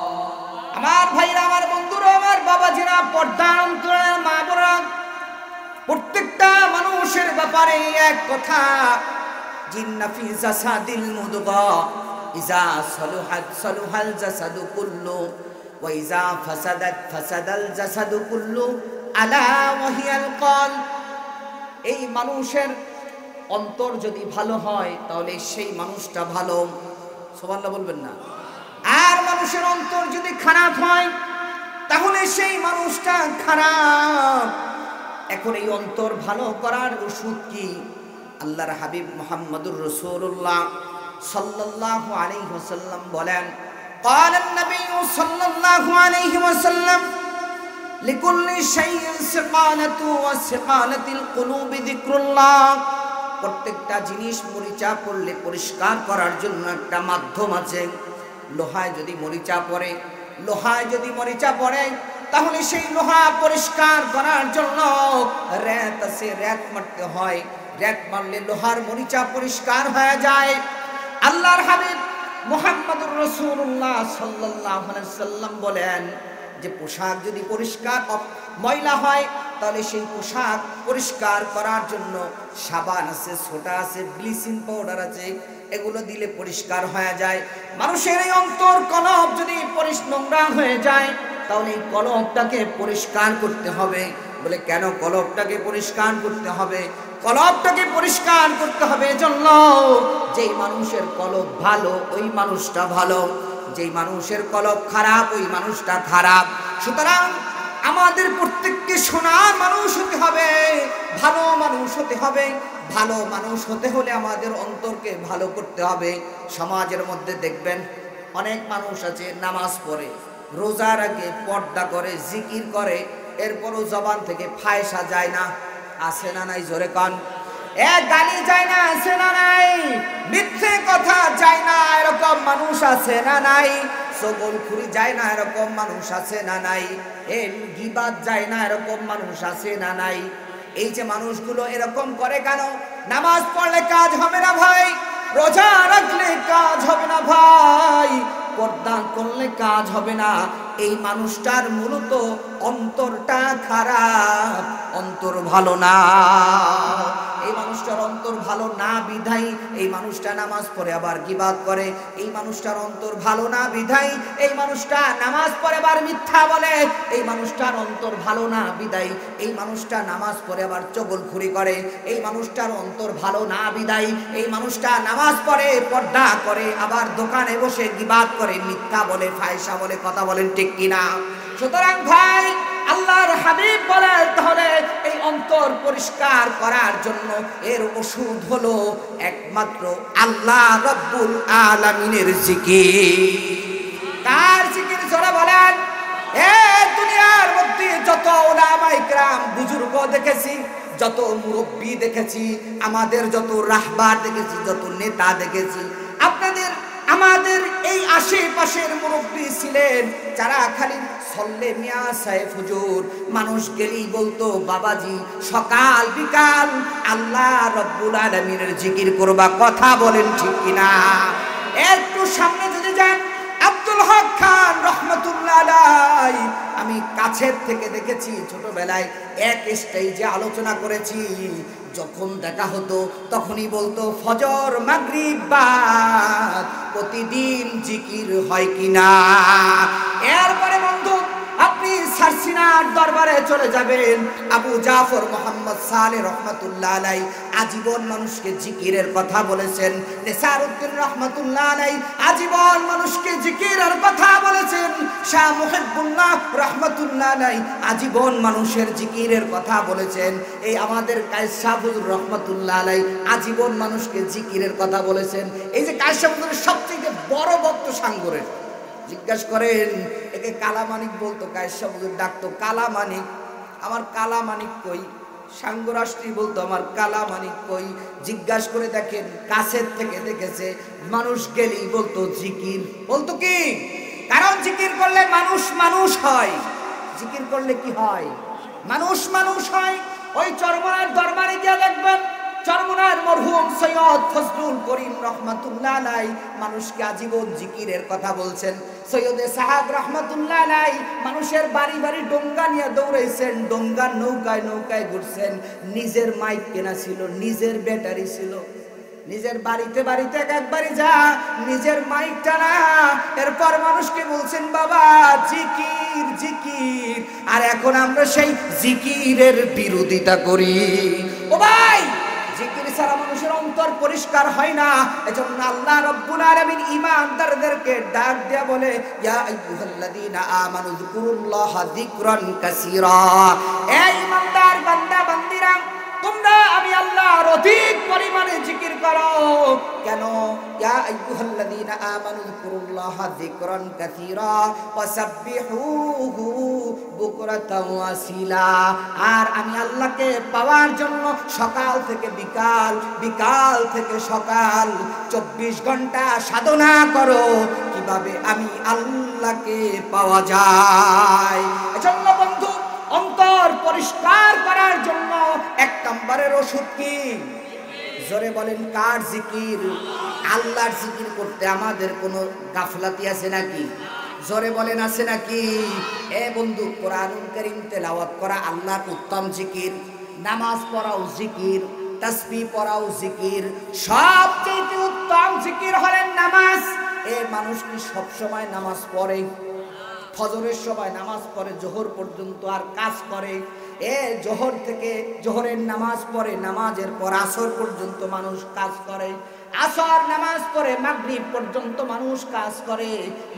আমার ভাইরা, আমার বন্ধুরা, আমার বাবাজিরা, পর্দার অন্তরের মা বোনেরা, প্রত্যেকটা মানুষের ব্যাপারে এক কথা, জিন্না ফি জাসাদিল মুদগা ইযা সালুহাত সালুহাল জাসাদু কুল্লু ওয়া ইযা ফাসাদাত ফাসাদাল জাসাদু কুল্লু আলা ওয়া হিয়াল কলব। এই মানুষের অন্তর যদি ভালো হয় তাহলে সেই মানুষটা ভালো, সুবহানাল্লাহ বলবেন না? আর মানুষের অন্তর যদি খারাপ হয় তাহলে সেই মানুষটা খারাপ। এখন এই অন্তর ভালো করার ওষুধ কি? আল্লাহর হাবিব মুহাম্মদুর রাসূলুল্লাহ সাল্লাল্লাহু আলাইহি ওয়াসাল্লাম বলেন, قال النبي صلى الله عليه وسلم لكل شيء سقالة وسقالة القلوب ذكر الله। প্রত্যেকটা জিনিস মরিচা পড়লে পরিষ্কার করার জন্য একটা মাধ্যম আছে। লোহায় যদি মরিচা পড়ে, লোহায় যদি মরিচা পড়ে তাহলে সেই লোহা পরিষ্কার করার জন্য র‍্যাত আছে, র‍্যাত মারতে হয়। র‍্যাত মারলে লোহার মরিচা পরিষ্কার হয়ে যায়। আল্লাহর হাবিব মুহাম্মদুর রাসূলুল্লাহ সাল্লাল্লাহু আলাইহি ওয়াসাল্লাম বলেন যে পোশাক যদি পরিষ্কার ময়লা হয় তাহলে সেই পোশাক পরিষ্কার করার জন্য সাবান আছে, সোডা আছে, ব্লিচিং পাউডার আছে, এগুলো দিলে পরিষ্কার হয়ে যায়। মানুষের এই অন্তর কলব যদি নোংরা হয়ে যায় তাহলে এই কলবটাকে পরিষ্কার করতে হবে। বলে কেন কলবটাকে পরিষ্কার করতে হবে? কলবটাকে পরিষ্কার করতে হবে এজন্য যেই মানুষের কলব ভালো ওই মানুষটা ভালো, যেই মানুষের কলব খারাপ ওই মানুষটা খারাপ। সুতরাং আমাদের প্রত্যেককে সোনার মানুষ হতে হবে, ভালো মানুষ হতে হবে। ভালো মানুষ হতে হলে আমাদের অন্তরকে ভালো করতে হবে। সমাজের মধ্যে দেখবেন অনেক মানুষ আছে নামাজ পড়ে, রোজার আগে পর্দা করে, জিকির করে, এরপরও জবান থেকে ফায়সা যায় না, আছে না নাই? জোরে কান। গালি যায় না, আছে না নাই? মিথ্যে কথা যায় না, এরকম মানুষ আছে না নাই? চগলখুরি যায় না, এরকম মানুষ আছে না নাই? গীবাত যায় না, এরকম মানুষ আছে না নাই? এই যে মানুষগুলো এরকম করে কেন? নামাজ পড়লে কাজ হবে না ভাই, রোজা রাখলে কাজ হবে না ভাই, পর্দা করলে কাজ হবে না। এই মানুষটার মূলত অন্তরটা খারাপ, অন্তর ভালো না। এই মানুষটার অন্তর ভালো না বিধাই এই মানুষটা নামাজ পড়ে আবার গীবাত করে। এই মানুষটার অন্তর ভালো না বিধাই এই মানুষটা নামাজ পড়ে আবার মিথ্যা বলে। এই মানুষটার অন্তর ভালো না বিধাই এই মানুষটা নামাজ পড়ে আবার চগলখুরি করে। এই মানুষটার অন্তর ভালো না বিধাই এই মানুষটা নামাজ পড়ে, পর্দা করে, আবার দোকানে বসে গীবাত করে, মিথ্যা বলে, ফায়সা বলে। কথা বলেন ঠিক কিনা? সুতরাং ভাই, আল্লাহর হাবিব বলেন তাহলে এই অন্তর পরিষ্কার করার জন্য এর ওষুধ হলো একমাত্র আল্লাহ রাব্বুল আলামিনের জিকির। কার জিকির জোরে বলেন? দুনিয়ার মধ্যে যত উলামায়ে কেরাম বুজুর্গ দেখেছি, যত মুরব্বি দেখেছি, আমাদের যত রাহবার দেখেছি, যত নেতা দেখেছি, আপনাদের আমাদের এই আশেপাশের মুরব্বি ছিলেন যারা খালি সল্লে মিয়া সাহেব হুজুর, মানুষ গেলেই বলতো বাবাজি সকাল বিকাল আল্লাহ রাব্বুল আলামিনের জিকির করবা। কথা বলেন ঠিক কিনা? একটু সামনে যদি যান, আব্দুল হক খান রহমতুল্লাহ আলাইহি, আমি কাছের থেকে দেখেছি, ছোটবেলায় এক স্টেজে আলোচনা করেছি। যখন দেখা হতো তখনই বলতো ফজর মাগরিব বাদ প্রতিদিন জিকির হয় কিনা। এরপরে বন্ধু আপনি সারসিনার দরবারে চলে যাবেন, আবু জাফর মোহাম্মদ সালেহ রহমতুল্লাহ আলাইহি আজীবন মানুষকে জিকিরের কথা বলেছেন। নেসারউদ্দিন রহমতুল্লাহ আলাইহি আজীবন মানুষকে জিকিরের কথা বলেছেন। শাহ মুহিবুল্লাহ রহমতুল্লাহ আলাইহি আজীবন মানুষের জিকিরের কথা বলেছেন। এই আমাদের কায়েস শাহ হুজুর রহমতুল্লাহ আলাইহি আজীবন মানুষকে জিকিরের কথা বলেছেন। এই যে কায়েস শাহ হুজুরের সবচেয়ে বড় ভক্ত সাঙ্গরের, জিজ্ঞাসা করেন একে কালামানিক বলতো, কায়েস শাহ হুজুর ডাকতো কালামানিক। আমার কালামানিক কই? সাঙ্গ রাষ্ট্রী বলতো আমার কালামানিক কই? জিজ্ঞাসা করে দেখেন, কাছের থেকে দেখেছে, মানুষ গেলেই বলতো জিকির। বলতো কি? কারণ জিকির করলে মানুষ মানুষ হয়। জিকির করলে কি হয়? মানুষ মানুষ হয়। ওই চরমনার দরবারে গিয়ে দেখবেন, চরমনার মরহুম সৈয়দ ফজলুল করিম রহমাতুল্লাহ আলাইহি মানুষকে আজীবন জিকিরের কথা বলছেন। সৈয়দে সাহাব রহমাতুল্লাহ আলাইহি মানুষের বাড়ি বাড়ি ডোঙ্গা নিয়ে দৌড়াইছেন, ডোঙ্গার নৌকায় নৌকায় ঘুরছেন। নিজের মাইক কেনা ছিল, নিজের ব্যাটারি ছিল, নিজের বাড়িতে বাড়িতে একবারই যা নিজের মাইক টানা, এরপর মানুষকে বলছেন বাবা জিকির জিকির। আর এখন আমরা সেই জিকিরের বিরোধিতা করি। ও ভাই, জিকির ছাড়া মানুষের অন্তর পরিষ্কার হয় না। এজন্য আল্লাহ রাব্বুল আলামিন ঈমানদারদেরকে ডাক দেয়া বলে, ইয়া আইয়ুহাল্লাযীনা আমানু যিকুরুল্লাহা যিকরান কাসীরা। এই ঈমানদার বান্দা বান্দীরা, তোমরা আমি আল্লাহর অধিক পরিমাণে জিকির করো। কেন? ইয়া আইয়ুহাল্লাযীনা আমানু যিকুরুল্লাহা যিকরান কাসীরা ওয়াসাব্বিহুহু বুকরাতাও ওয়াসিলা। আর আমি আল্লাহকে পাওয়ার জন্য সকাল থেকে বিকাল, বিকাল থেকে সকাল 24 ঘন্টা সাধনা করো কিভাবে আমি আল্লাহকে পাওয়া যায়। এজন্য বন্ধু, অন্তর পরিষ্কার করার জন্য এক নম্বরের ওষুধ কি? জোরে বলেন কার জিকির? আল্লাহর জিকির করতে আমাদের কোনো গাফলাতি আছে নাকি? জোরে বলেন আছে নাকি? এ বন্ধু, কোরআনুল কারীম তেলাওয়াত করা আল্লাহর উত্তম জিকির, নামাজ পড়াও জিকির, তাসবিহ পড়াও জিকির, সবচেয়ে উত্তম জিকির হলেন নামাজ। এ মানুষ কি সব সময় নামাজ পড়ে? ফজরের সময় নামাজ পড়ে জোহর পর্যন্ত আর কাজ করে। জোহর থেকে জোহরের নামাজ পড়ে, নামাজের পর আসর পর্যন্ত মানুষ কাজ করে। আসর নামাজ পড়ে মাগরিব পর্যন্ত মানুষ কাজ করে।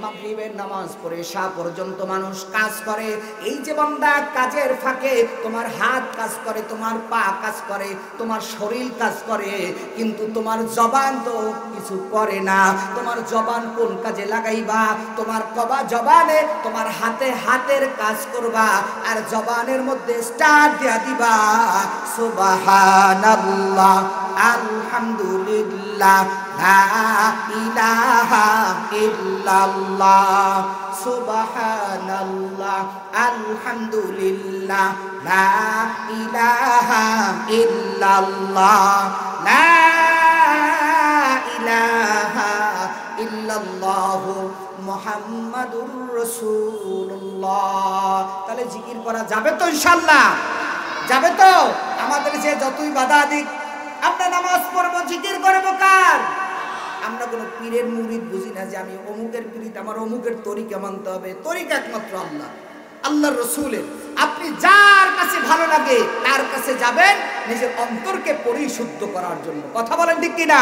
মাগরিবের নামাজ পড়ে ঈশা পর্যন্ত মানুষ কাজ করে। এই যে বান্দা, কাজের ফাঁকে তোমার হাত কাজ করে, তোমার পা কাজ করে, তোমার শরীর কাজ করে, কিন্তু তোমার জবান তো কিছু করে না। তোমার জবান কোন কাজে লাগাইবা? তোমার কবা জবানে তোমার হাতে হাতের কাজ করবা, আর জবানের মধ্যে স্টার দিয়া দিবা সুবহানাল্লাহ, আলহামদুলিল্লাহ, লা ইলাহা ইল্লাল্লাহ, সুবহানাল্লাহ, আলহামদুলিল্লাহ, লা ইলাহা ইল্লাল্লাহ, লা ইলাহা ইল্লাল্লাহ। ইল্লাল্লাহু মুহাম্মাদুর রাসূলুল্লাহ। তাহলে জিকির করা যাবে তো ইনশাআল্লাহ? যাবে তো? আমাদের যে যতই বাধা দিক আমরা নামাজ পড়বো, জিকির করবো কার? আমরা কোনো পীরের মুরিদ বুঝি না যে আমি অমুকের পীরিত, আমার অমুকের তরিকা মানতে হবে। তরিকা একমাত্র আল্লাহ, আল্লাহর রাসূলের। আপনি যার কাছে ভালো লাগে তার কাছে যাবেন নিজের অন্তরকে পরিশুদ্ধ করার জন্য। কথা বলেন ঠিক কিনা?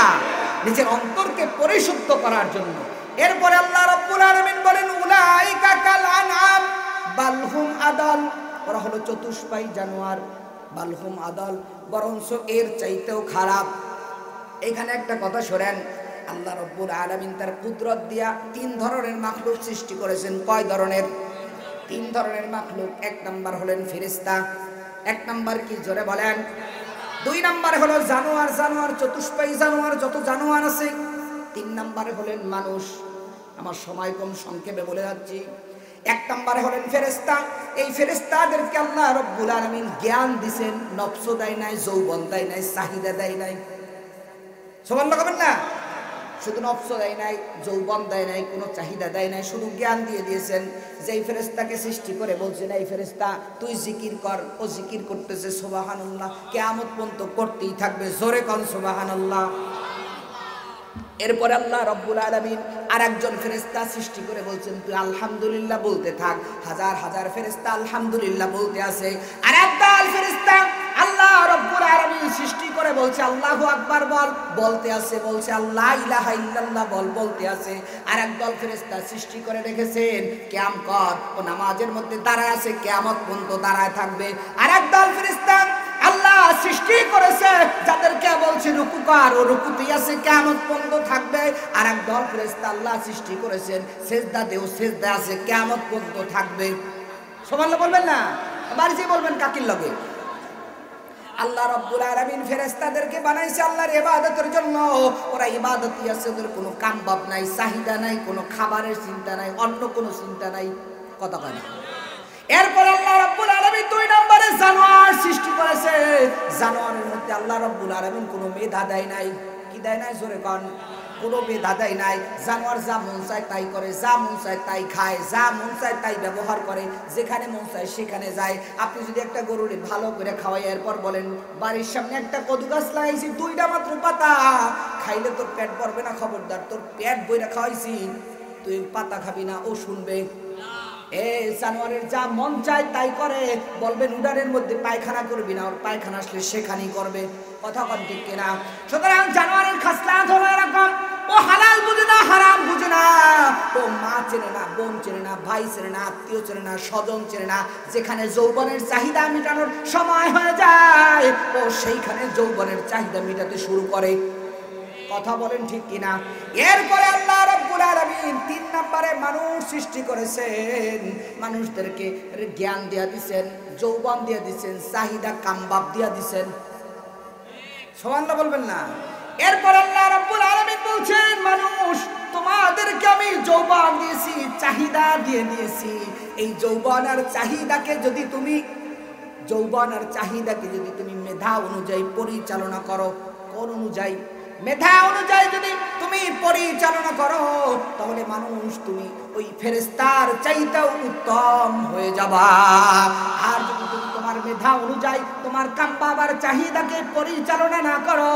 নিজের অন্তরকে পরিশুদ্ধ করার জন্য। এরপরে আল্লাহ রাব্বুল আলামিন বলেন উলাইকা কাল আনআম বাল হুম আদাল, ওরা হলো চতুষ্পায়ী জানোয়ার। বাল হুম আদাল, বরঞ্চ এর চাইতেও খারাপ। এখানে একটা কথা শোনেন, আল্লাহ রাব্বুল আলামিন তার কুদরত দিয়া 3 ধরনের মাখলুক সৃষ্টি করেছেন। কয় ধরনের? 3 ধরনের মাখলুক। 1 নাম্বার হলেন ফেরেশতা। 1 নাম্বার কি জোরে বলেন? 2 নাম্বার হলো জানোয়ার, জানোয়ার চতুষ্পায়ী জানোয়ার, যত জানোয়ার আছে। 3 নাম্বারে হলেন মানুষ। আমার সময় কম, সংক্ষেপে বলে যাচ্ছি। 1 নাম্বারে হলেন ফেরেশতা। এই ফেরেশতাদেরকে আল্লাহ রাব্বুল আলামিন জ্ঞান দিবেন, নফস দেয় নাই, যৌবন দেয় নাই, চাহিদা দেয় নাই। সুবহানাল্লাহ বলেন না? শুধু নফস দেয় নাই, যৌবন দেয় নাই, কোনো চাহিদা দেয় নাই, শুধু জ্ঞান দিয়ে দিয়েছেন। যেই ফেরেশতাকে সৃষ্টি করে বলছেন এই ফেরেশতা তুই জিকির কর, ও জিকির করতেছে সুবহানাল্লাহ, কিয়ামত পর্যন্ত করতেই থাকবে। জোরে কোন সুবহানাল্লাহ। এরপরে আল্লাহ রাব্বুল আলামিন আরেকজন ফেরেশতা সৃষ্টি করে বলছেন তুই আলহামদুলিল্লাহ বলতে থাক। হাজার হাজার ফেরেশতা আলহামদুলিল্লাহ বলতে আছে। আরেকদল ফেরেশতা আল্লাহ রাব্বুল আলামিন সৃষ্টি করে বলছে আল্লাহু আকবার বল, বলতে আছে। বলছে আল্লাহ ইলাহা ইল্লাল্লাহ বল, বলতে আছে। আরেকদল ফেরেশতা সৃষ্টি করে রেখেছেন কিয়াম কর, ও নামাজের মধ্যে দাঁড়ায় আছে, কিয়ামত পর্যন্ত দাঁড়ায় থাকবে। আরেকদল ফেরেশতা আল্লাহ সৃষ্টি করেছে যাদেরকে বলছে রুকু কর, ও রুকুতেই আছে, কিয়ামত পর্যন্ত থাকবে। আর একদল ফেরেশতা আল্লাহ সৃষ্টি করেছেন সিজদা দেও, সিজদা আছে, কিয়ামত পর্যন্ত থাকবে। সুবহানাল্লাহ বলবেন না? বাড়িতে বলবেন কাকির লগে। আল্লাহ রাব্বুল আলামিন ফেরেশতাদেরকে বানাইছে আল্লাহর ইবাদতের জন্য। ওরা ইবাদতই আছে, ওদের কোনো কাম বাপ নাই, চাহিদা নাই, কোনো খাবারের চিন্তা নাই, অন্য কোনো চিন্তা নাই। কথা কয় না? এরপর আল্লাহ রাব্বুল আলামিন 2 নম্বরে জানোয়ার সৃষ্টি করেছে। জানোয়ারের মধ্যে আল্লাহ রাব্বুল আলামিন কোনো মেধা দেয় নাই। কি দেয় নাই? জোরে কোন। কোনো মেধা দেয় নাই। জানোয়ার যা মন চায় তাই করে, যা মন চায় তাই খায়, যা মন চায় তাই ব্যবহার করে, যেখানে মন চায় সেখানে যায়। আপনি যদি একটা গরুরে ভালো করে খাওয়াই, এরপর বলেন বাড়ির সামনে একটা কদু গাছ লাগাইছি, 2টা মাত্র পাতা, খাইলে তোর পেট ভরবে না, খবরদার, তোর পেট বইরা খাওয়াইছি, তুই পাতা খাবি না। ও শুনবে? এই জানোয়ারের যা মন চায় তাই করে। বলবেন উডানের মধ্যে পায়খানা করবি না, ওর পায়খানা আসলে সেখানেই করবে। কথা কন ঠিক কিনা? সুতরাং জানোয়ারের খাসলাত হলো এরকম, ও হালাল বুঝে না, হারাম বুঝে না, ও মা চেনে না, বোন চেনে না, ভাই চেনে না, আত্মীয় চেনে না, স্বজন চেনে না। যেখানে যৌবনের চাহিদা মেটানোর সময় হয়ে যায়, ও সেইখানে যৌবনের চাহিদা মেটাতে শুরু করে। কথা বলেন ঠিক কিনা? এরপরে আল্লাহ রাব্বুল আলামিন 3 নম্বরে মানুষ সৃষ্টি করেছেন। মানুষদেরকে জ্ঞান দিয়া দিবেন, যৌবন দিয়া দিবেন, চাহিদা কামবাব দিয়া দিবেন। সুবহানাল্লাহ বলবেন না? এরপর আল্লাহ রাব্বুল আলামিন বলছেন মানুষ তোমাদেরকে আমি যৌবন দিয়েছি, চাহিদা দিয়ে দিয়েছি। এই যৌবন আর চাহিদাকে যদি তুমি মেধা অনুযায়ী পরিচালনা করো, কোন অনুযায়ী? মেধা অনুযায়ী যদি তুমি পরিচালনা করো, তাহলে মানুষ তুমি ওই ফেরেশতার চাইতেও উত্তম হয়ে যাবা। আর যদি তুমি তোমার মেধা অনুযায়ী তোমার কামবাবার চাহিদাকে পরিচালনা না করো,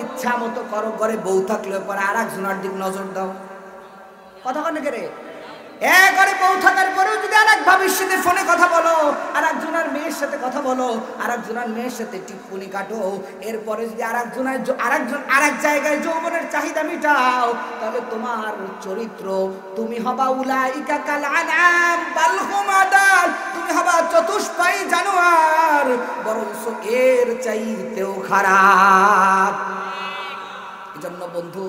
ইচ্ছা মতো করো, ঘরে বউ থাকলে পরে আরেকজনের দিক নজর দাও। কথা কন কে রে? ঘরে বউ থাকার পরেও যদি আরেক ভাবির সাথে ফোনে কথা বলো, আরেকজনের মেয়ের সাথে কথা বলো, আরেকজনের মেয়ের সাথে টিপ্পনি কাটো, এরপরে যদি আরেক জায়গায় যৌবনের চাহিদা মিটাও, তাহলে তোমার চরিত্র, তুমি হবা উলাইকা কাল আনআম বাল হুম আদাল, তুমি হবা চতুষ্পায়ী জানোয়ার, বরঞ্চ এর চাইতেও খারাপ। এজন্য বন্ধু,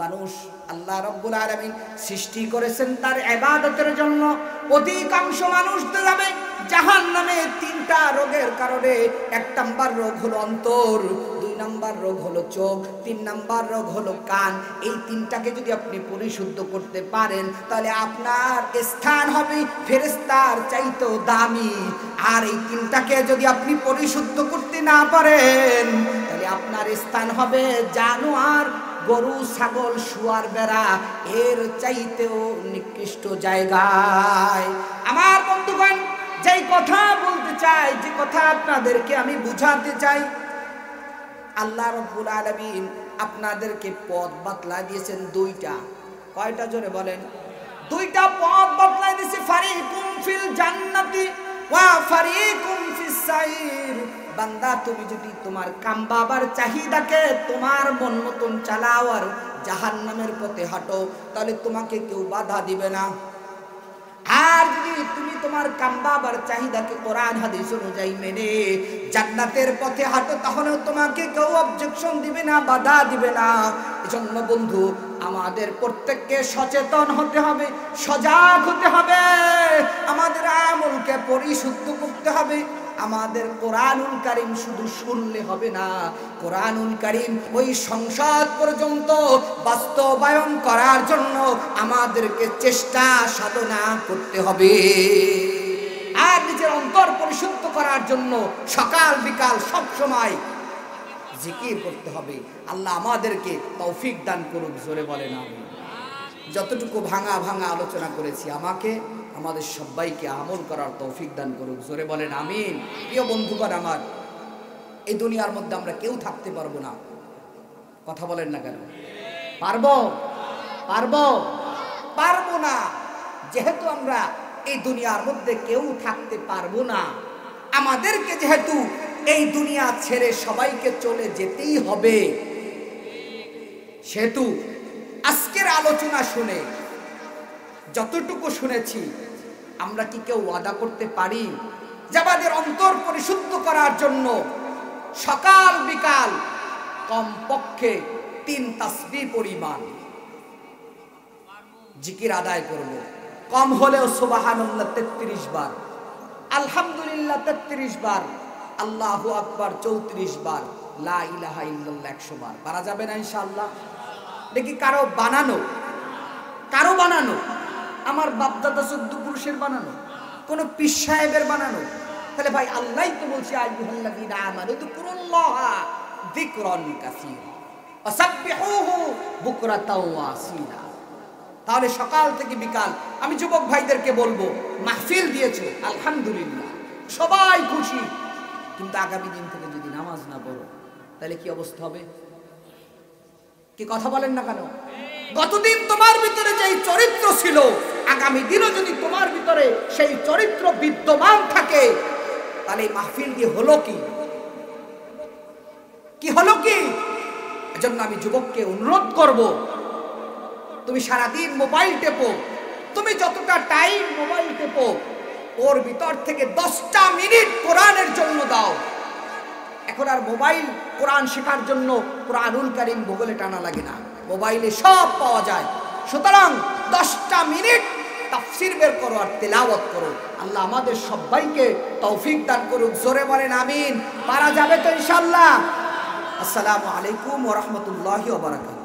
মানুষ আল্লাহ রাব্বুল আলামিন সৃষ্টি করেছেন তার ইবাদতের জন্য। অধিকাংশ মানুষ যাবে জাহান্নামে 3টা রোগের কারণে। 1 নাম্বার রোগ হলো অন্তর, 2 নাম্বার রোগ হলো চোখ, 3 নাম্বার রোগ হলো কান। এই 3টাকে যদি আপনি পরিশুদ্ধ করতে পারেন, তাহলে আপনার স্থান হবে ফেরেশতার চাইতেও দামি। আর এই 3টাকে যদি আপনি পরিশুদ্ধ করতে না পারেন, তাহলে আপনার স্থান হবে জানোয়ার গরু ছাগল শুয়ার বেড়া এর চাইতেও নিকৃষ্ট জায়গায়। আমার বন্ধুগণ, যেই কথা বলতে চাই, যে কথা আপনাদেরকে আমি বুঝাতে চাই, আল্লাহ রাব্বুল আলামিন আপনাদেরকে পথ বাতলাই দিয়েছেন দুইটা। কয়টা জোরে বলেন? দুইটা পথ বাতলাই দিয়েছে। ফারিকুম ফিল জান্নাতি ওয়া ফারিকুম ফিস সাইর। বান্দা, তুমি যদি তোমার কামবাবার চাহিদাকে তোমার মন মতন চালাও আর জাহান্নামের পথে হাঁটো, তাহলে তোমাকে কেউ বাধা দিবে না। আর যদি তুমি তোমার কামবাবার চাহিদাকে কোরআন হাদিস অনুযায়ী মেনে জান্নাতের পথে হাঁটো, তাহলে তোমাকে কেউ অবজেকশন দিবে না, বাধা দিবে না। এজন্য বন্ধু, আমাদের প্রত্যেককে সচেতন হতে হবে, সজাগ হতে হবে, আমাদের আমলকে পরিশুদ্ধ করতে হবে। আমাদের কোরআনুল কারীম শুধু শুনলে হবে না, কোরআনুল কারীম ওই সংসদ পর্যন্ত বাস্তবায়ন করার জন্য আমাদেরকে চেষ্টা সাধনা করতে হবে। আর নিজের অন্তর পরিশুদ্ধ করার জন্য সকাল বিকাল সব সময় জিকির করতে হবে। আল্লাহ আমাদেরকে তৌফিক দান করুক, জোরে বলেন আমিন। যতটুকু ভাঙা ভাঙা আলোচনা করেছি, আমাকে আমাদের সবাইকে আমল করার তৌফিক দান করুক, জোরে বলেন আমিন। প্রিয় বন্ধুগণ আমার, এই দুনিয়ার মধ্যে আমরা কেউ থাকতে পারবো না। কথা বলেন না কেন? পারবো? পারবো? পারবো না। যেহেতু আমরা এই দুনিয়ার মধ্যে কেউ থাকতে পারবো না, আমাদেরকে যেহেতু এই দুনিয়া ছেড়ে সবাইকে চলে যেতেই হবে, সেহেতু আজকের আলোচনা শুনে যতটুকু শুনেছি, আমরা কি কেউ ওয়াদা করতে পারি যে আমাদের অন্তর পরিশুদ্ধ করার জন্য সকাল বিকাল কমপক্ষে 3 তাসবিহ পরিমাণ জিকির আদায় করব? কম হলেও সুবহানাল্লাহ 33 বার, আলহামদুলিল্লাহ 33 বার, আল্লাহু আকবার 34 বার, লা ইলাহা ইল্লাল্লাহ 100 বার। পারা যাবে না ইনশাআল্লাহ? দেখি কারো বানানো, কারো বানানো, আমার বাপদাদা 14 পুরুষের বানানো, কোন পীর সাহেবের বানানো? তাহলে ভাই আল্লাহই তো বলছে আইয়ুহাল্লাযীনা আমানু যিকুরুল্লাহা যিকরান কাসীরা ওয়াসাব্বিহুহু বুকরাতাও ওয়া আসীলা। তাহলে সকাল থেকে বিকাল আমি যুবক ভাইদেরকে বলবো, মাহফিল দিয়েছো আলহামদুলিল্লাহ, সবাই খুশি, কিন্তু আগামী দিন থেকে যদি নামাজ না পড়ো, তাহলে কি অবস্থা হবে? কি কথা বলেন না কেন? গতদিন তোমার ভিতরে যেই চরিত্র ছিল, আগামী দিনও যদি তোমার ভিতরে সেই চরিত্র বিদ্যমান থাকে, তাহলে এই মাহফিল দিয়ে হলো কি? কি হলো কি? এজন্য আমি যুবককে অনুরোধ করব, তুমি সারাদিন মোবাইল টেপো, তুমি যতটা টাইম মোবাইল টেপো, ওর ভিতর থেকে 10টা মিনিট কোরআনের জন্য দাও। এখন আর মোবাইল কোরআন শেখার জন্য কোরআনুল কারীম ভূগোলে টানা লাগে না, মোবাইলে সব পাওয়া যায়। সুতরাং 10টা মিনিট তাফসীর বের করো আর তেলাওয়াত করো। আল্লাহ আমাদের সবাইকে তৌফিক দান করুক, জোরে বলেন আমিন। পারা যাবে তো ইনশাআল্লাহ? আসসালামু আলাইকুম ওয়া রাহমাতুল্লাহি ওয়া বারাকাতুহু।